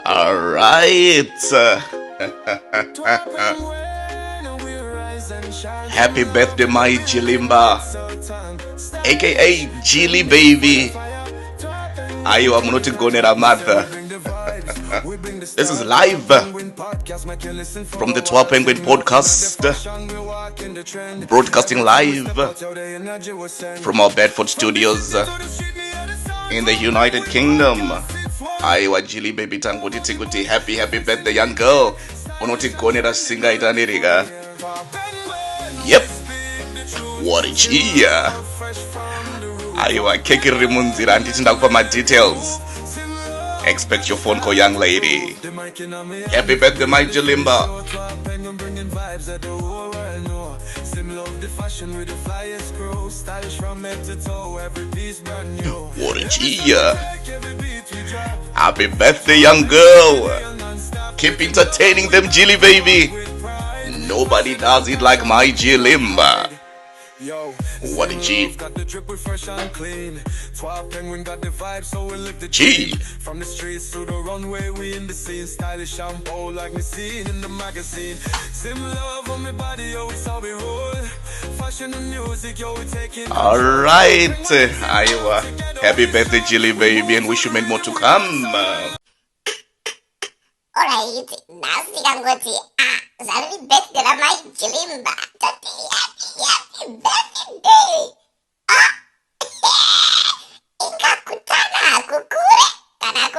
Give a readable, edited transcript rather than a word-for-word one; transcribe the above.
All right. Happy birthday, my Jilimba, aka Jilly Baby. Ayo, I'm not going to mother. This is live from the Twa Penguin podcast, broadcasting live from our Bedford studios in the United Kingdom. Ayo, Jilly Baby tanguti tikuti happy birthday, young girl. Unoti gonera singa itaniriga. Yep. What a cheer. Ayo, keki rimunzira anditi ndakupa my details. Expect your phone call, young lady. Happy birthday, my Jalimba. What a cheer. Happy birthday, young girl. Keep entertaining them, Jilly Baby. Nobody does it like my Jalimba. What a G. G. From the streets to the runway, we in the scene. Stylish shampoo like me seen in the magazine. Sim love on my body, yo, it's how we roll. Fashion and music, yo, we taking. Alright. Iowa. Happy birthday, Jilly Baby, and wish you many more to come. Alright, nasikan goti. Happy birthday to my Jalimba. Happy birthday. Ingakutana aku kure. Karena aku